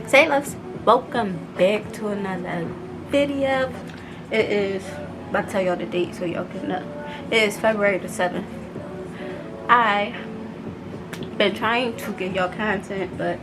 Say loves, welcome back to another video. It is about to tell y'all the date so y'all can know. It is February the 7th. I been trying to get y'all content, but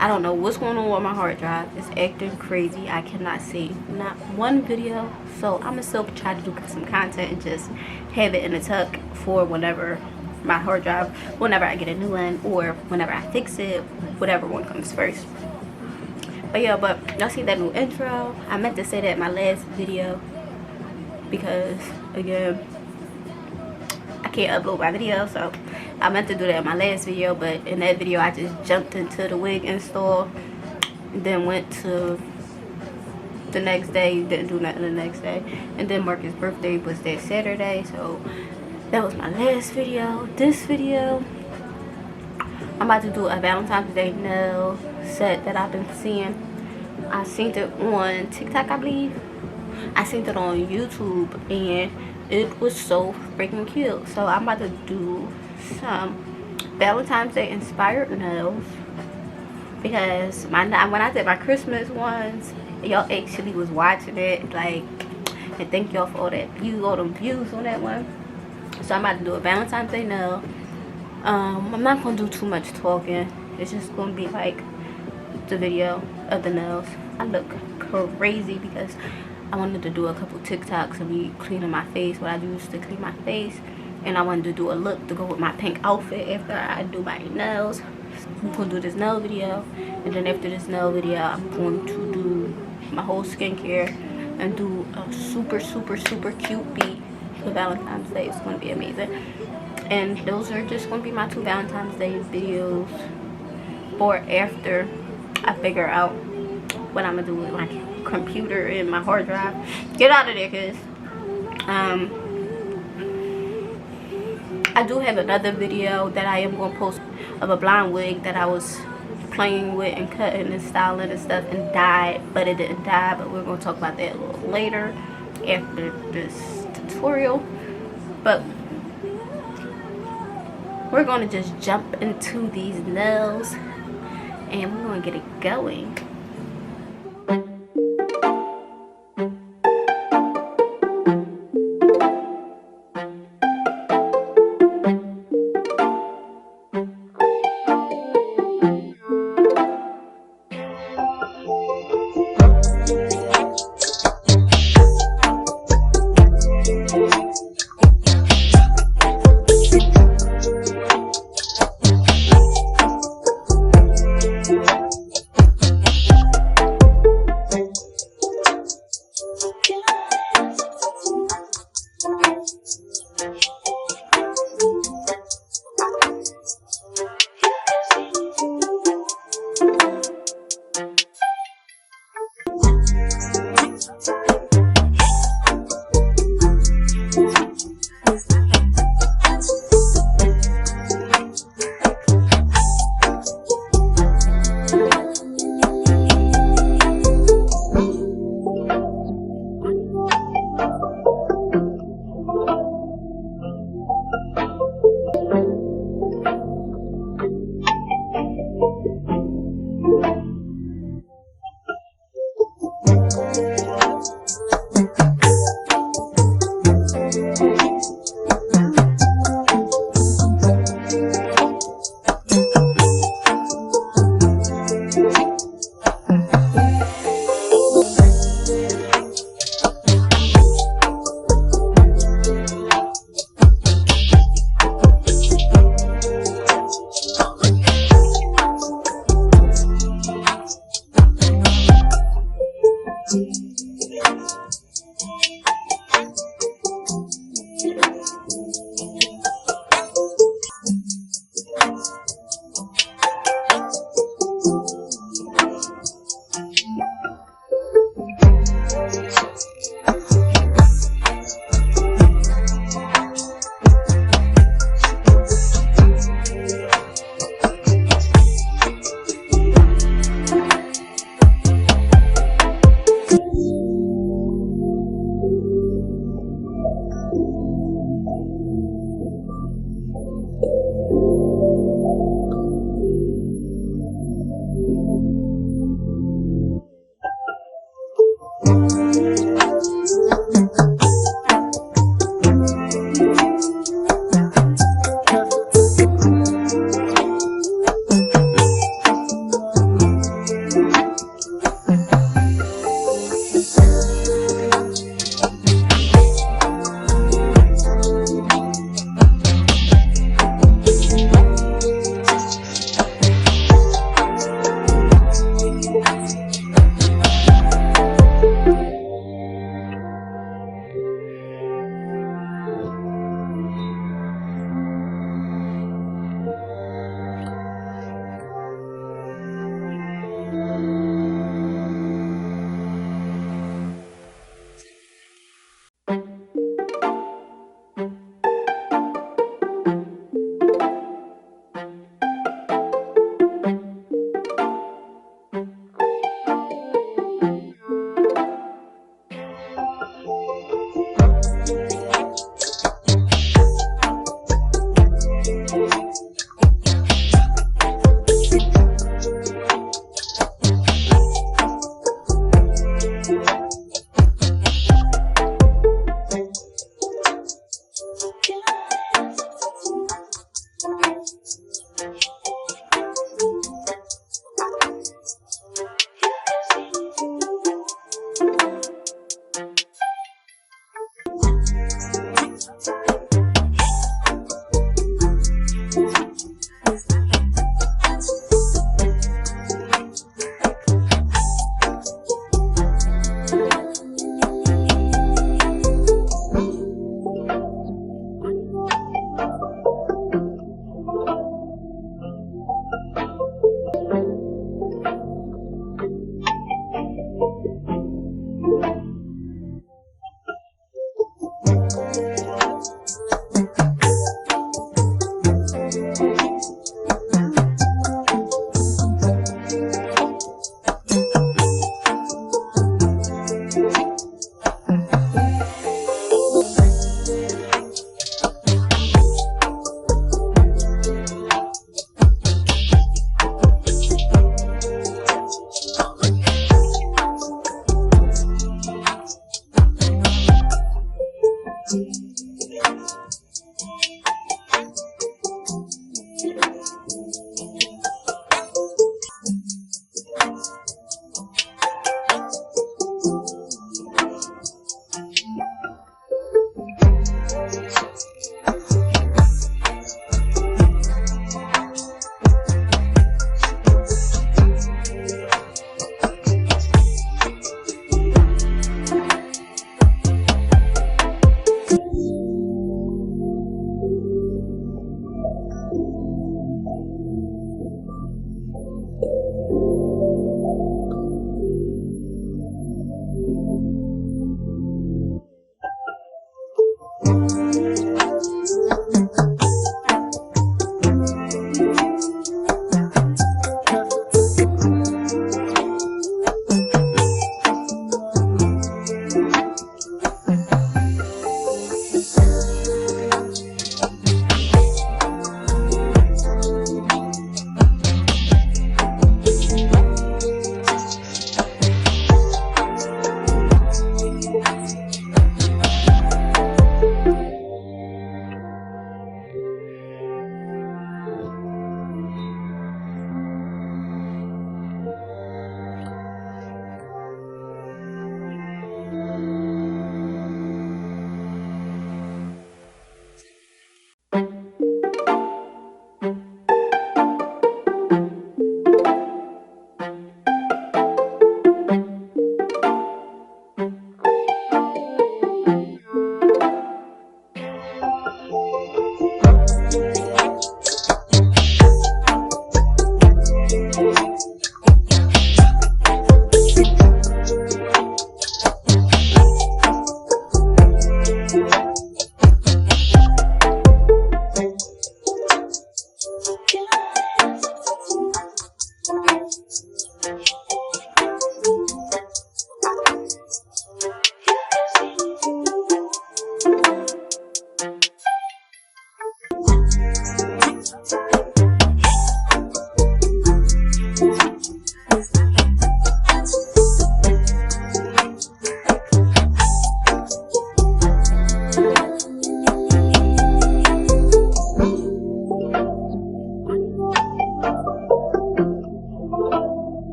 I don't know what's going on with my hard drive. It's acting crazy. I cannot save not one video, so I'm gonna still try to do some content and just have it in a tuck for whenever my hard drive, whenever I get a new one or whenever I fix it, whatever one comes first. But yeah, but y'all see that new intro? I meant to say that in my last video because again, I can't upload my video, so I meant to do that in my last video. But in that video, I just jumped into the wig install, and then went to the next day, didn't do nothing the next day, and then Marcus' birthday was that Saturday, so that was my last video. This video, I'm about to do a Valentine's Day nail set that I've been seeing. I seen it on TikTok, I believe. I seen it on YouTube, and it was so freaking cute. So I'm about to do some Valentine's Day inspired nails because when I did my Christmas ones, y'all actually was watching it, like, and thank y'all for all them views on that one. So I'm about to do a Valentine's Day nail. I'm not gonna do too much talking. It's just gonna be like the video of the nails. I look crazy because I wanted to do a couple TikToks of me cleaning my face, what I use to clean my face, and I wanted to do a look to go with my pink outfit after I do my nails. I'm gonna do this nail video, and then after this nail video, I'm going to do my whole skincare and do a super cute beat for Valentine's Day. It's gonna be amazing. And those are just gonna be my 2 Valentine's Day videos for after I figure out what I'm gonna do with my computer and my hard drive. Get out of there, cause I do have another video that I am gonna post of a blonde wig that I was playing with and cutting and styling and stuff and died, but it didn't die. But we're gonna talk about that a little later after this tutorial. But we're gonna just jump into these nails and we're gonna get it going.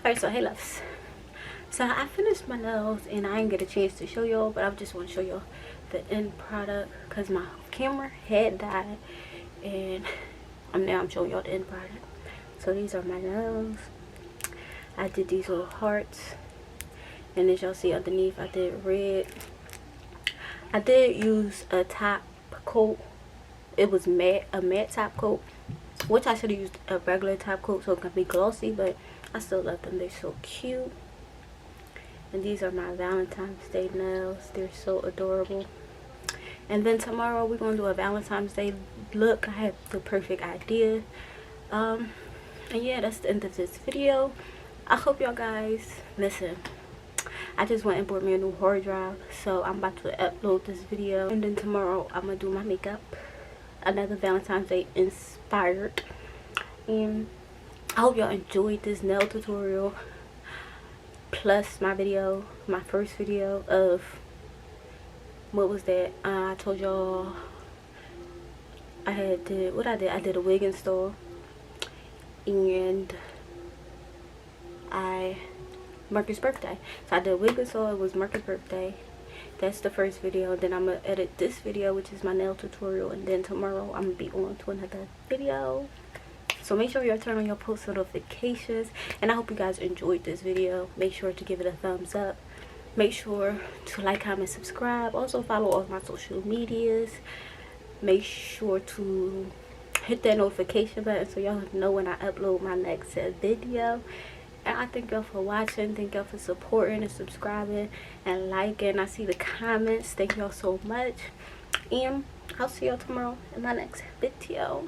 Alright, so hey loves, so I finished my nails and I didn't get a chance to show y'all, but I just want to show y'all the end product because my camera had died, and I'm showing y'all the end product. So these are my nails. I did these little hearts, and as y'all see underneath I did red. I did use a top coat. It was matte, a matte top coat, which I should have used a regular top coat so it can be glossy, but I still love them. They're so cute. And these are my Valentine's Day nails. They're so adorable. And then tomorrow we're going to do a Valentine's Day look. I have the perfect idea. And yeah, that's the end of this video. I hope y'all guys listen. I just went and bought me a new hard drive, so I'm about to upload this video. And then tomorrow I'm going to do my makeup. Another Valentine's Day inspired. And I hope y'all enjoyed this nail tutorial, plus my video, my first video of, what was that, I told y'all I had did, what I did a wig install, and Marcus' birthday, so I did a wig install. It was Marcus' birthday. That's the first video. Then I'm gonna edit this video, which is my nail tutorial, and then tomorrow I'm gonna be on to another video. So make sure you turn on your post notifications, and I hope you guys enjoyed this video. Make sure to give it a thumbs up. Make sure to like, comment, subscribe. Also follow all my social medias. Make sure to hit that notification button so y'all know when I upload my next video. And I thank y'all for watching. Thank y'all for supporting and subscribing and liking. I see the comments. Thank y'all so much. And I'll see y'all tomorrow in my next video.